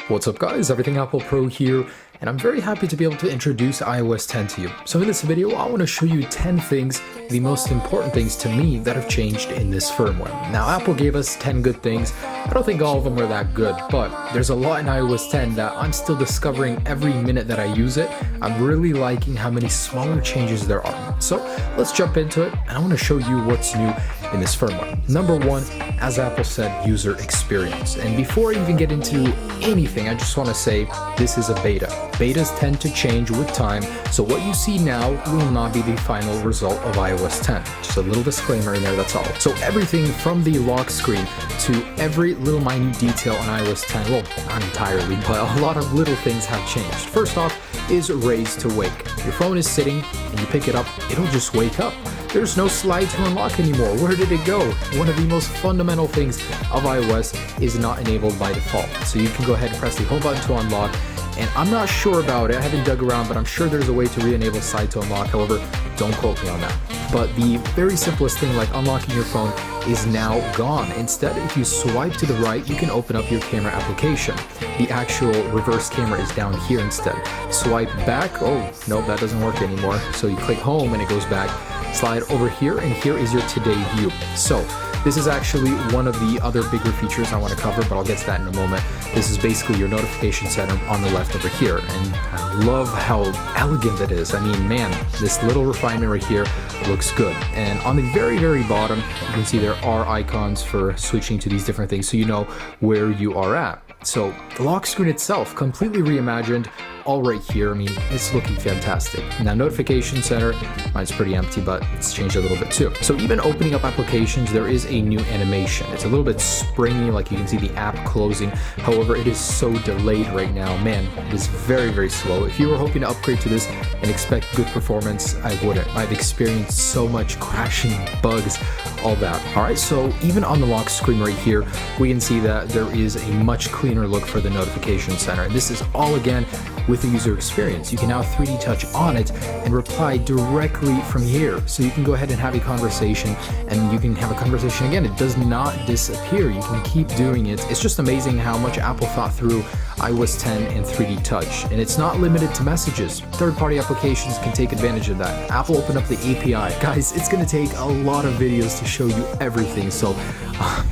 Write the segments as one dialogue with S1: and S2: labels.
S1: What's up guys, Everything Apple Pro here, and I'm very happy to be able to introduce iOS 10 to you. So in this video, I want to show you 10 things, the most important things to me that have changed in this firmware. Now Apple gave us 10 good things. I don't think all of them were that good, but there's a lot in iOS 10 that I'm still discovering every minute that I use it. I'm really liking how many smaller changes there are. So let's jump into it, and I want to show you what's new in this firmware. Number one, as Apple said, user experience. And before I even get into anything, I just want to say this is a beta. Betas tend to change with time, so what you see now will not be the final result of iOS 10. Just a little disclaimer in there, that's all. So everything from the lock screen to every little minute detail on iOS 10, well, not entirely, but a lot of little things have changed. First off is raise to wake. Your phone is sitting and you pick it up, it'll just wake up. There's no slide to unlock anymore. Where did it go? One of the most fundamental things of iOS is not enabled by default. So you can go ahead and press the home button to unlock. And I'm not sure about it, I haven't dug around, but I'm sure there's a way to re-enable slide to unlock. However, don't quote me on that. But the very simplest thing, like unlocking your phone, is now gone. Instead, if you swipe to the right, you can open up your camera application. The actual reverse camera is down here instead. Swipe back, oh, no, that doesn't work anymore. So you click home and it goes back. Slide over here, and here is your today view. So this is actually one of the other bigger features I want to cover, but I'll get to that in a moment. This is basically your notification center on the left over here, and I love how elegant it is. I mean, man, this little refinement right here looks good. And on the very, very bottom, you can see there are icons for switching to these different things so you know where you are at. So the lock screen itself, completely reimagined, all right here. I mean, it's looking fantastic. Now, notification center, mine's pretty empty, but it's changed a little bit too. So even opening up applications, there is a new animation. It's a little bit springy, like you can see the app closing. However, it is so delayed right now. Man, it is very, very slow. If you were hoping to upgrade to this and expect good performance, I wouldn't. I've experienced so much crashing, bugs, all that. All right, so even on the lock screen right here, we can see that there is a much cleaner look for the notification center. And this is all again with the user experience. You can now 3D touch on it and reply directly from here. So you can go ahead and have a conversation, and you can have a conversation again. It does not disappear. You can keep doing it. It's just amazing how much Apple thought through iOS 10 and 3D touch. And it's not limited to messages. Third-party applications can take advantage of that. Apple opened up the API. Guys, it's gonna take a lot of videos to show you everything. So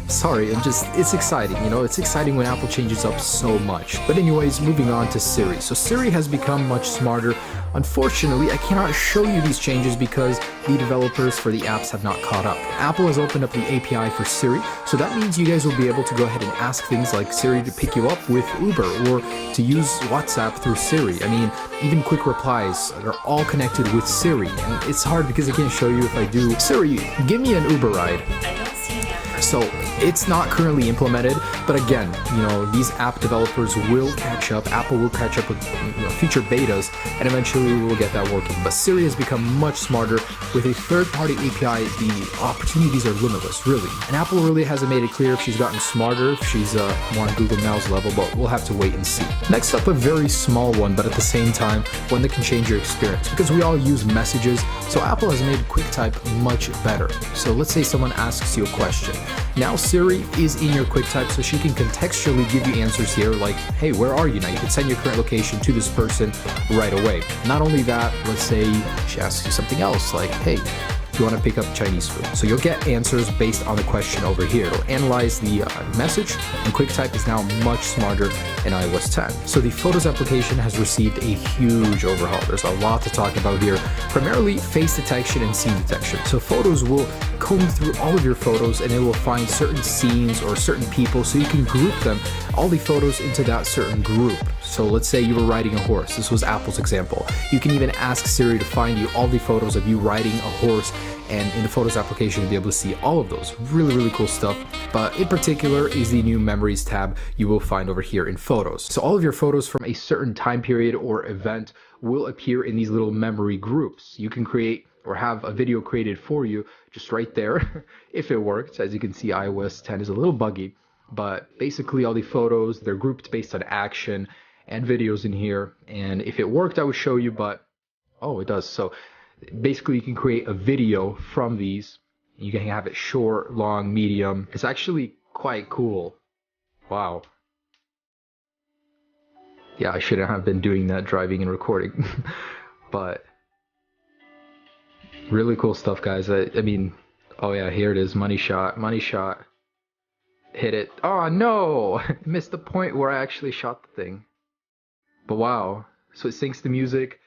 S1: sorry, it's exciting, you know, it's exciting when Apple changes up so much. But anyways, moving on to Siri. So Siri has become much smarter. Unfortunately, I cannot show you these changes because the developers for the apps have not caught up. Apple has opened up the API for Siri, so that means you guys will be able to go ahead and ask things like Siri to pick you up with Uber, or to use WhatsApp through Siri. I mean, even quick replies are all connected with Siri. And it's hard because I can't show you if I do. Siri, give me an Uber ride. So it's not currently implemented, but again, you know, these app developers will catch up. Apple will catch up with future betas, and eventually we will get that working. But Siri has become much smarter. With a third-party API, the opportunities are limitless, really. And Apple really hasn't made it clear if she's gotten smarter, if she's more on Google Now's level, but we'll have to wait and see. Next up, a very small one, but at the same time, one that can change your experience, because we all use messages, so Apple has made QuickType much better. So let's say someone asks you a question. Now Siri is in your QuickType, so she can contextually give you answers here like, hey, where are you now? You can send your current location to this person right away. Not only that, let's say she asks you something else like, hey, do you want to pick up Chinese food? So you'll get answers based on the question over here. It'll analyze the message, and QuickType is now much smarter in iOS 10. So the Photos application has received a huge overhaul. There's a lot to talk about here, primarily face detection and scene detection. So Photos will comb through all of your photos, and it will find certain scenes or certain people, so you can group them, all the photos, into that certain group. So let's say you were riding a horse. This was Apple's example. You can even ask Siri to find you all the photos of you riding a horse, and in the Photos application you'll be able to see all of those. Really, really cool stuff. But in particular is the new Memories tab you will find over here in Photos. So all of your photos from a certain time period or event will appear in these little memory groups. You can create or have a video created for you just right there if it works. As you can see, iOS 10 is a little buggy, but basically all the photos, they're grouped based on action and videos in here. And if it worked, I would show you, but oh, it does. So basically you can create a video from these. You can have it short, long, medium. It's actually quite cool. Wow. Yeah, I shouldn't have been doing that, driving and recording. But really cool stuff, guys. I mean, oh yeah, here it is. Money shot, money shot. Hit it. Oh no! Missed the point where I actually shot the thing. But wow. So it syncs the music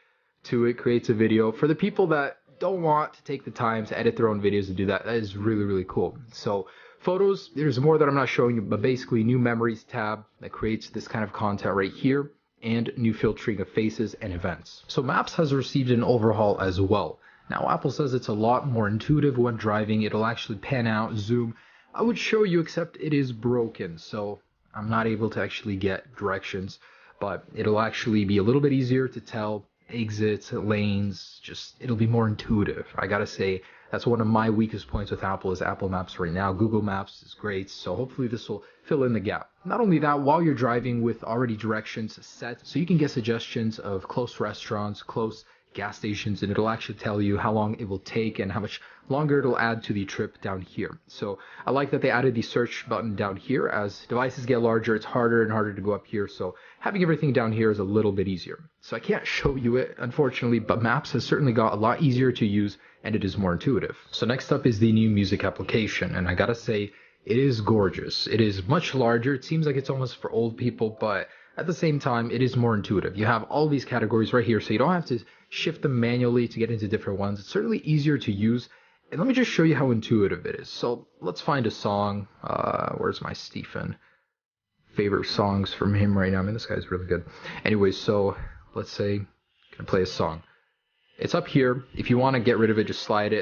S1: to it, creates a video. For the people that don't want to take the time to edit their own videos and do that, that is really, really cool. So photos, there's more that I'm not showing you, but basically new memories tab that creates this kind of content right here, and new filtering of faces and events. So Maps has received an overhaul as well. Now Apple says it's a lot more intuitive when driving. It'll actually pan out, zoom. I would show you, except it is broken, so I'm not able to actually get directions, but it'll actually be a little bit easier to tell exits, lanes, just it'll be more intuitive. I gotta say, that's one of my weakest points with Apple is Apple Maps right now. Google Maps is great, so hopefully this will fill in the gap. Not only that, while you're driving with already directions set, so you can get suggestions of close restaurants, close gas stations, and it'll actually tell you how long it will take and how much longer it'll add to the trip down here. So I like that they added the search button down here. As devices get larger, it's harder and harder to go up here, so having everything down here is a little bit easier. So I can't show you it, unfortunately, but Maps has certainly got a lot easier to use and it is more intuitive. So next up is the new music application, and I gotta say, it is gorgeous. It is much larger. It seems like it's almost for old people, but at the same time, it is more intuitive. You have all these categories right here, so you don't have to shift them manually to get into different ones. It's certainly easier to use. And let me just show you how intuitive it is. So let's find a song. Where's my Stephen? Favorite songs from him right now. I mean, this guy's really good. Anyways, so let's say I'm gonna play a song. It's up here. If you want to get rid of it, just slide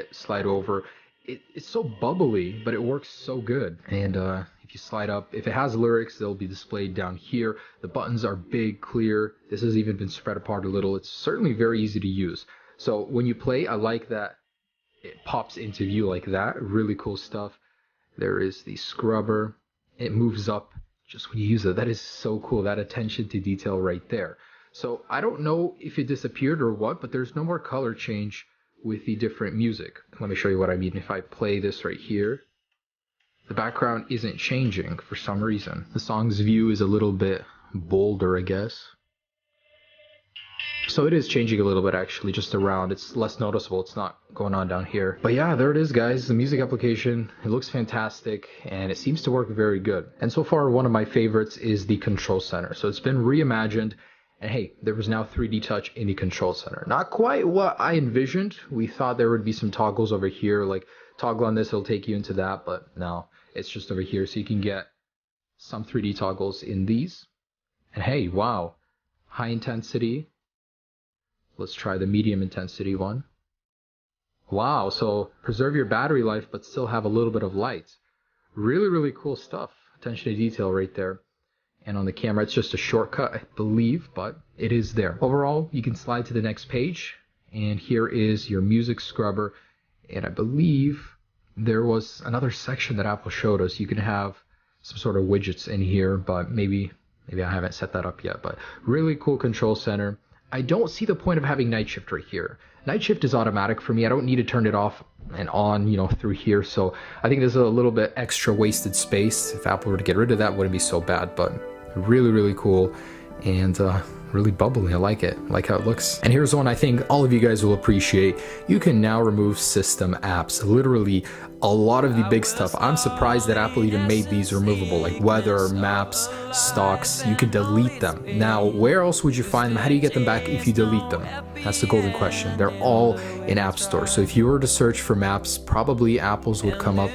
S1: over. It's so bubbly, but it works so good. And if you slide up, if it has lyrics, they'll be displayed down here. The buttons are big, clear. This has even been spread apart a little. It's certainly very easy to use. So when you play, I like that it pops into view like that. Really cool stuff. There is the scrubber. It moves up just when you use it. That is so cool. That attention to detail right there. So I don't know if it disappeared or what, but there's no more color change with the different music. Let me show you what I mean. If I play this right here, the background isn't changing for some reason. The song's view is a little bit bolder, I guess. So it is changing a little bit actually, just around. It's less noticeable. It's not going on down here. But yeah, there it is, guys. The music application. It looks fantastic and it seems to work very good. And so far, one of my favorites is the control center. So it's been reimagined. And hey, there was now 3D touch in the control center. Not quite what I envisioned. We thought there would be some toggles over here, like toggle on this, it'll take you into that, but no, it's just over here. So you can get some 3D toggles in these. And hey, wow, high intensity. Let's try the medium intensity one. Wow, so preserve your battery life, but still have a little bit of light. Really, really cool stuff. Attention to detail right there. And on the camera, it's just a shortcut, I believe, but it is there. Overall, you can slide to the next page, and here is your music scrubber. And I believe there was another section that Apple showed us. You can have some sort of widgets in here, but maybe I haven't set that up yet. But really cool control center. I don't see the point of having night shift right here. Night shift is automatic for me. I don't need to turn it off and on, through here. So I think there's a little bit extra wasted space. If Apple were to get rid of that, it wouldn't be so bad, but really, really cool and really bubbly. I like it. I like how it looks. And here's one I think all of you guys will appreciate. You can now remove system apps. Literally a lot of the big stuff. I'm surprised that Apple even made these removable, like weather, maps, stocks. You can delete them. Now, where else would you find them? How do you get them back if you delete them? That's the golden question. They're all in App Store. So if you were to search for maps, probably Apple's would come up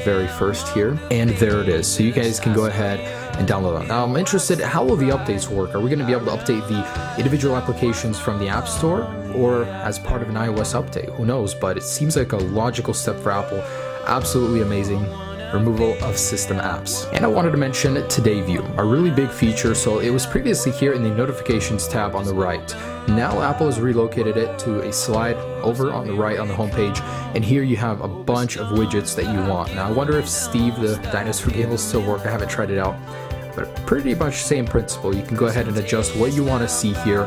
S1: very first here, and there it is. So you guys can go ahead and download them. Now I'm interested, how will the updates work? Are we going to be able to update the individual applications from the App Store or as part of an iOS update? Who knows, but it seems like a logical step for Apple. Absolutely amazing. Removal of system apps. And I wanted to mention Today View, a really big feature. So it was previously here in the notifications tab on the right. Now Apple has relocated it to a slide over on the right on the homepage, and here you have a bunch of widgets that you want. Now I wonder if Steve the dinosaur game will still work. I haven't tried it out, but pretty much same principle. You can go ahead and adjust what you want to see here,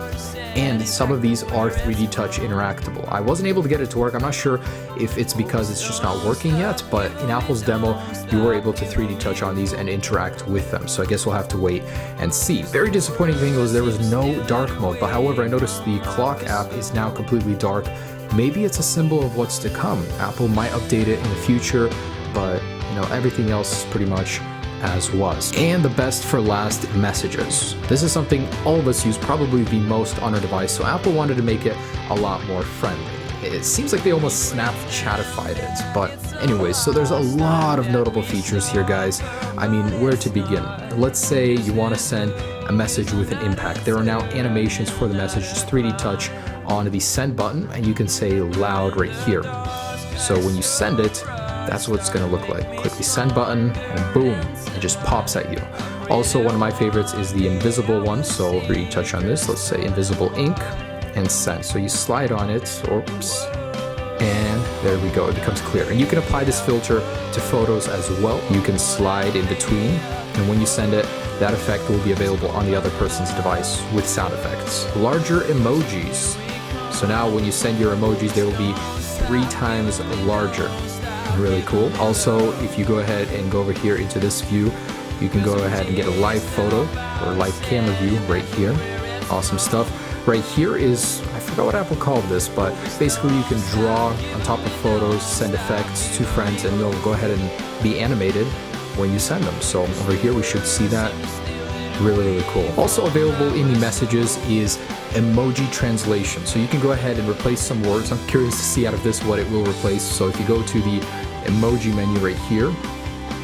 S1: and some of these are 3D Touch interactable. I wasn't able to get it to work. I'm not sure if it's because it's just not working yet, but in Apple's demo, you were able to 3D Touch on these and interact with them. So I guess we'll have to wait and see. Very disappointing thing was there was no dark mode, but however, I noticed the clock app is now completely dark. Maybe it's a symbol of what's to come. Apple might update it in the future, but you know, everything else is pretty much as was. And the best for last, messages. This is something all of us use probably the most on our device, so Apple wanted to make it a lot more friendly. It seems like they almost Snapchatified it, but anyways, so there's a lot of notable features here, guys. I mean, where to begin? Let's say you want to send a message with an impact. There are now animations for the message, just 3D touch on the send button, and you can say loud right here. So when you send it, that's what it's going to look like. Click the send button and boom, it just pops at you. Also, one of my favorites is the invisible one. So 3D touch on this, let's say invisible ink and send. So you slide on it, oops, and there we go, it becomes clear. And you can apply this filter to photos as well. You can slide in between, and when you send it, that effect will be available on the other person's device with sound effects. Larger emojis. So now when you send your emojis, they will be 3 times larger. Really cool. Also, if you go ahead and go over here into this view, you can go ahead and get a live photo or live camera view right here. Awesome stuff. Right here is, I forgot what Apple called this, but basically you can draw on top of photos, send effects to friends, and they'll go ahead and be animated when you send them. So over here we should see that. Really cool. Also available in the messages is emoji translation. So you can go ahead and replace some words. I'm curious to see out of this what it will replace. So if you go to the emoji menu right here,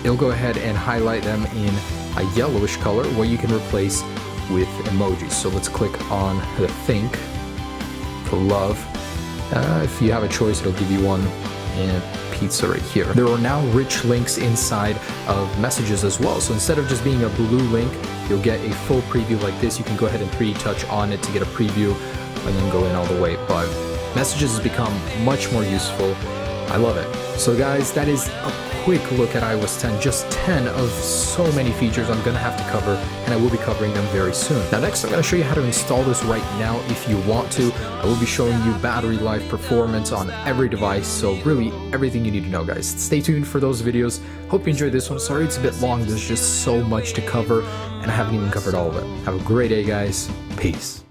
S1: it'll go ahead and highlight them in a yellowish color, what you can replace with emojis. So let's click on the think for love. If you have a choice, it'll give you one, and pizza right here. There are now rich links inside of messages as well. So instead of just being a blue link, you'll get a full preview like this. You can go ahead and 3D touch on it to get a preview and then go in all the way. But messages has become much more useful. I love it. So guys, that is a quick look at iOS 10, just 10 of so many features I'm gonna have to cover, and I will be covering them very soon. Now next I'm gonna show you how to install this right now if you want to. I will be showing you battery life, performance on every device, so really everything you need to know, guys. Stay tuned for those videos. Hope you enjoyed this one. Sorry it's a bit long, there's just so much to cover and I haven't even covered all of it. Have a great day, guys. Peace.